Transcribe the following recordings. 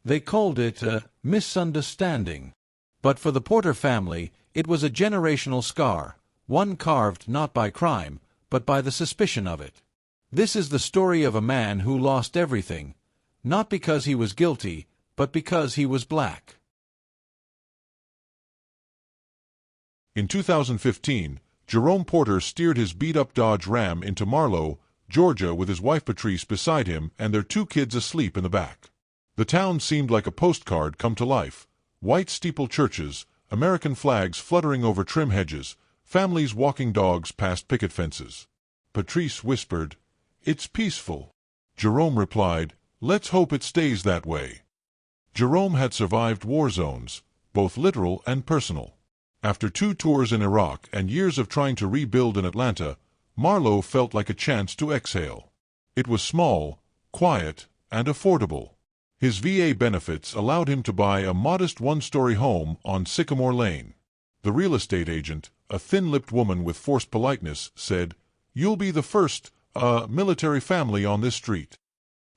They called it a misunderstanding. But for the Porter family, it was a generational scar, one carved not by crime, but by the suspicion of it. This is the story of a man who lost everything, not because he was guilty, but because he was black. In 2015, Jerome Porter steered his beat-up Dodge Ram into Marlowe, Georgia, with his wife Patrice beside him and their 2 kids asleep in the back. The town seemed like a postcard come to life. White steeple churches, American flags fluttering over trim hedges, families walking dogs past picket fences. Patrice whispered, "It's peaceful." Jerome replied, "Let's hope it stays that way." Jerome had survived war zones, both literal and personal. After 2 tours in Iraq and years of trying to rebuild in Atlanta, Marlowe felt like a chance to exhale. It was small, quiet, and affordable. His VA benefits allowed him to buy a modest 1-story home on Sycamore Lane. The real estate agent, a thin-lipped woman with forced politeness, said, "You'll be the first, military family on this street."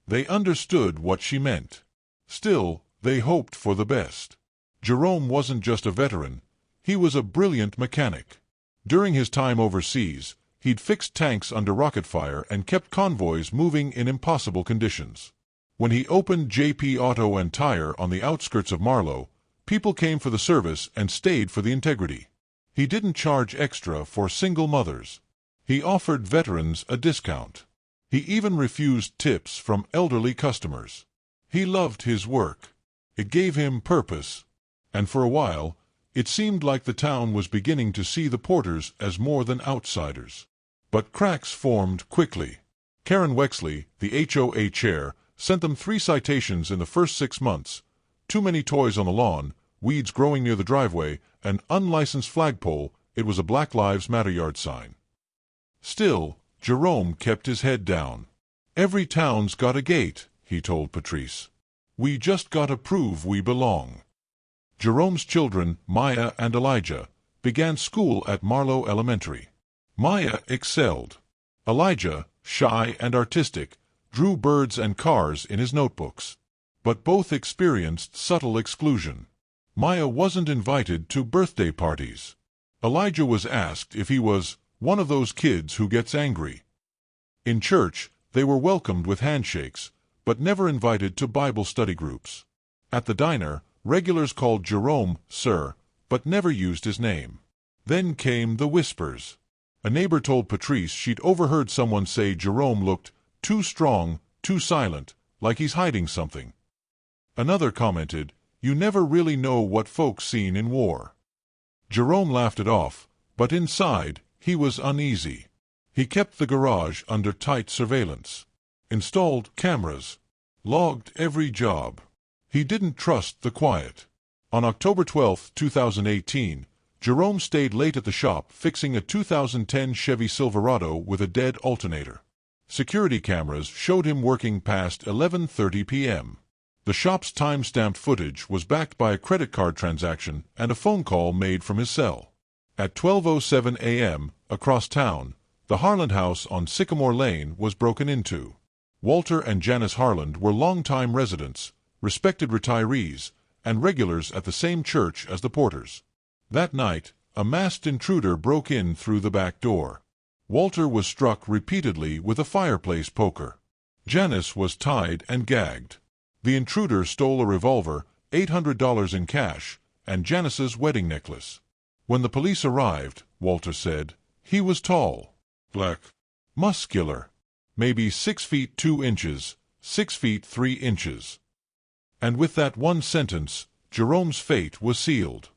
They understood what she meant. Still, they hoped for the best. Jerome wasn't just a veteran. He was a brilliant mechanic. During his time overseas, he'd fixed tanks under rocket fire and kept convoys moving in impossible conditions. When he opened JP Auto and Tire on the outskirts of Marlowe, people came for the service and stayed for the integrity. He didn't charge extra for single mothers. He offered veterans a discount. He even refused tips from elderly customers. He loved his work. It gave him purpose. And for a while, it seemed like the town was beginning to see the Porters as more than outsiders. But cracks formed quickly. Karen Wexley, the HOA chair, sent them 3 citations in the first 6 months: too many toys on the lawn, weeds growing near the driveway, an unlicensed flagpole. It was a Black Lives Matter yard sign. Still, Jerome kept his head down. "Every town's got a gate," he told Patrice. "We just gotta prove we belong." Jerome's children, Maya and Elijah, began school at Marlowe Elementary. Maya excelled. Elijah, shy and artistic, drew birds and cars in his notebooks. But both experienced subtle exclusion. Maya wasn't invited to birthday parties. Elijah was asked if he was one of those kids who gets angry. In church, they were welcomed with handshakes, but never invited to Bible study groups. At the diner, regulars called Jerome Sir, but never used his name. Then came the whispers. A neighbor told Patrice she'd overheard someone say Jerome looked too strong, too silent, like he's hiding something. Another commented, "You never really know what folks seen in war." Jerome laughed it off, but inside, he was uneasy. He kept the garage under tight surveillance. Installed cameras. Logged every job. He didn't trust the quiet. On October 12, 2018, Jerome stayed late at the shop fixing a 2010 Chevy Silverado with a dead alternator. Security cameras showed him working past 11:30 p.m. The shop's time-stamped footage was backed by a credit card transaction and a phone call made from his cell. At 12:07 a.m., across town, the Harland house on Sycamore Lane was broken into. Walter and Janice Harland were longtime residents, respected retirees, and regulars at the same church as the Porters. That night, a masked intruder broke in through the back door. Walter was struck repeatedly with a fireplace poker. Janice was tied and gagged. The intruder stole a revolver, $800 in cash, and Janice's wedding necklace. When the police arrived, Walter said, he was tall, black, muscular, maybe 6 feet 2 inches, 6 feet 3 inches. And with that one sentence, Jerome's fate was sealed.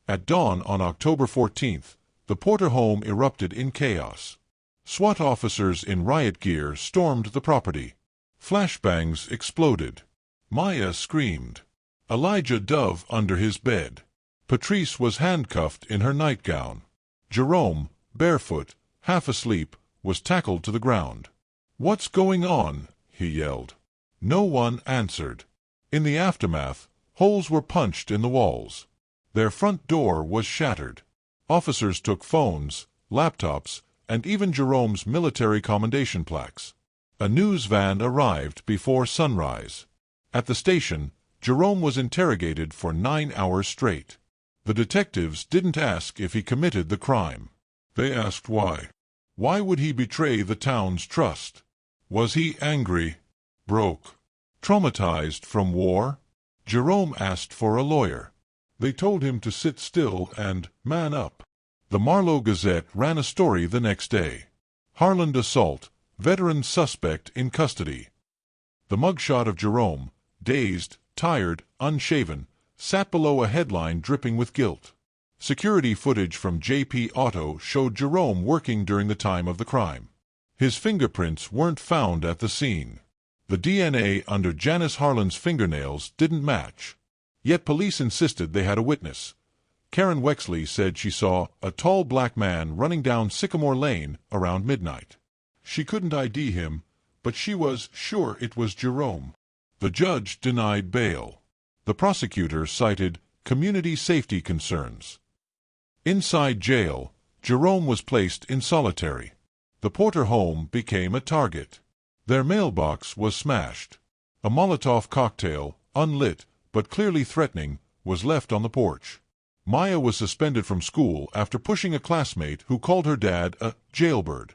At dawn on October 14th, the Porter home erupted in chaos. SWAT officers in riot gear stormed the property. Flashbangs exploded. Maya screamed. Elijah dove under his bed. Patrice was handcuffed in her nightgown. Jerome, barefoot, half asleep, was tackled to the ground. "What's going on?" he yelled. No one answered. In the aftermath, holes were punched in the walls. Their front door was shattered. Officers took phones, laptops, and even Jerome's military commendation plaques. A news van arrived before sunrise. At the station, Jerome was interrogated for 9 hours straight. The detectives didn't ask if he committed the crime. They asked why. Why would he betray the town's trust? Was he angry? Broke? Traumatized from war? Jerome asked for a lawyer. They told him to sit still and man up. The Marlowe Gazette ran a story the next day. Harland assault, veteran suspect in custody. The mugshot of Jerome, dazed, tired, unshaven, sat below a headline dripping with guilt. Security footage from JP Auto showed Jerome working during the time of the crime. His fingerprints weren't found at the scene. The DNA under Janice Harland's fingernails didn't match. Yet police insisted they had a witness. Karen Wexley said she saw a tall black man running down Sycamore Lane around midnight. She couldn't ID him, but she was sure it was Jerome. The judge denied bail. The prosecutor cited community safety concerns. Inside jail, Jerome was placed in solitary. The Porter home became a target. Their mailbox was smashed. A Molotov cocktail, unlit but clearly threatening, was left on the porch. Maya was suspended from school after pushing a classmate who called her dad a jailbird.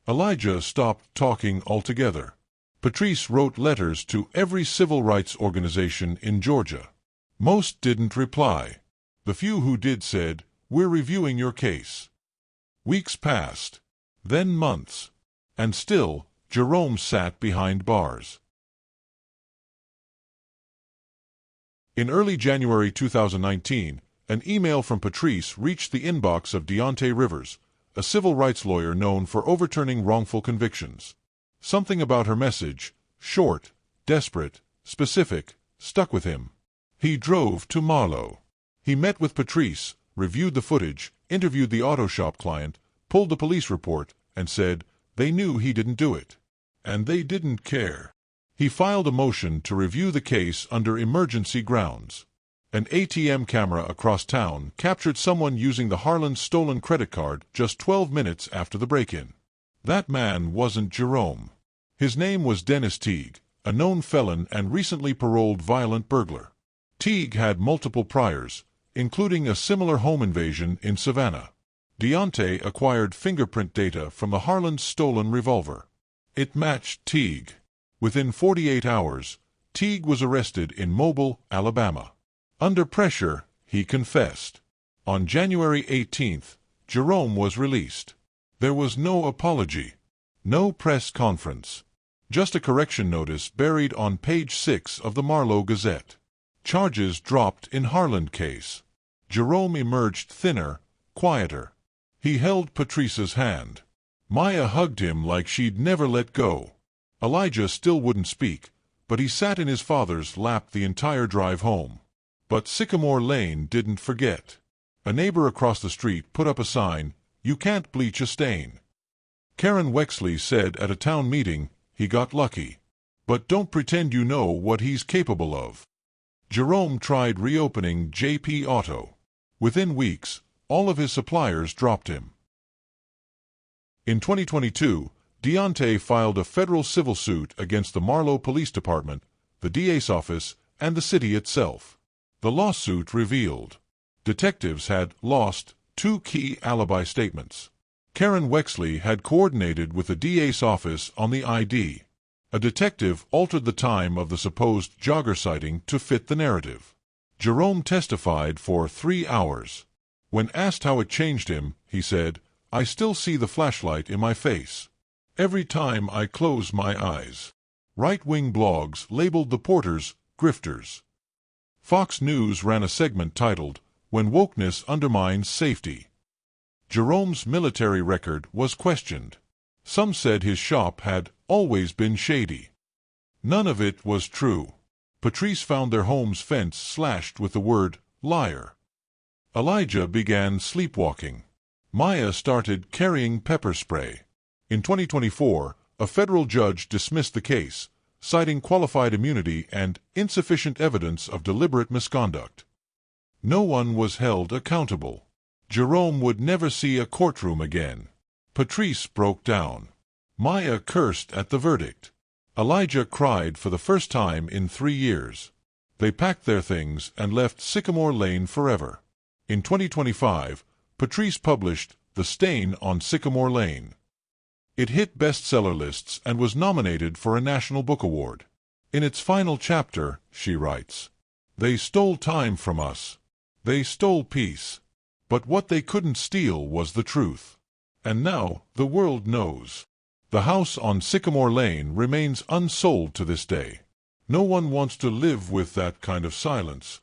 Elijah stopped talking altogether. Patrice wrote letters to every civil rights organization in Georgia. Most didn't reply. The few who did said, "We're reviewing your case." Weeks passed, then months, and still Jerome sat behind bars. In early January 2019, an email from Patrice reached the inbox of Deontay Rivers, a civil rights lawyer known for overturning wrongful convictions. Something about her message, short, desperate, specific, stuck with him. He drove to Marlowe. He met with Patrice, reviewed the footage, interviewed the auto shop client, pulled the police report, and said they knew he didn't do it. And they didn't care. He filed a motion to review the case under emergency grounds. An ATM camera across town captured someone using the Harland stolen credit card just 12 minutes after the break-in. That man wasn't Jerome. His name was Dennis Teague, a known felon and recently paroled violent burglar. Teague had multiple priors, including a similar home invasion in Savannah. Deontay acquired fingerprint data from the Harland's stolen revolver. It matched Teague. Within 48 hours, Teague was arrested in Mobile, Alabama. Under pressure, he confessed. On January 18th, Jerome was released. There was no apology, no press conference, just a correction notice buried on page 6 of the Marlowe Gazette. Charges dropped in Harland case. Jerome emerged thinner, quieter. He held Patrice's hand. Maya hugged him like she'd never let go. Elijah still wouldn't speak, but he sat in his father's lap the entire drive home. But Sycamore Lane didn't forget. A neighbor across the street put up a sign, "You can't bleach a stain." Karen Wexley said at a town meeting, he got lucky. But don't pretend you know what he's capable of. Jerome tried reopening JP Auto. Within weeks, all of his suppliers dropped him. In 2022, Deontay filed a federal civil suit against the Marlowe Police Department, the DA's office, and the city itself. The lawsuit revealed detectives had lost 2 key alibi statements. Karen Wexley had coordinated with the DA's office on the ID. A detective altered the time of the supposed jogger sighting to fit the narrative. Jerome testified for 3 hours. When asked how it changed him, he said, "I still see the flashlight in my face every time I close my eyes." Right-wing blogs labeled the Porters grifters. Fox News ran a segment titled, "When Wokeness Undermines Safety." Jerome's military record was questioned. Some said his shop had always been shady. None of it was true. Patrice found their home's fence slashed with the word liar. Elijah began sleepwalking. Maya started carrying pepper spray. In 2024, a federal judge dismissed the case, citing qualified immunity and insufficient evidence of deliberate misconduct. No one was held accountable. Jerome would never see a courtroom again. Patrice broke down. Maya cursed at the verdict. Elijah cried for the first time in 3 years. They packed their things and left Sycamore Lane forever. In 2025, Patrice published The Stain on Sycamore Lane. It hit bestseller lists and was nominated for a National Book Award. In its final chapter, she writes, "They stole time from us. They stole peace. But what they couldn't steal was the truth. And now the world knows." The house on Sycamore Lane remains unsold to this day. No one wants to live with that kind of silence.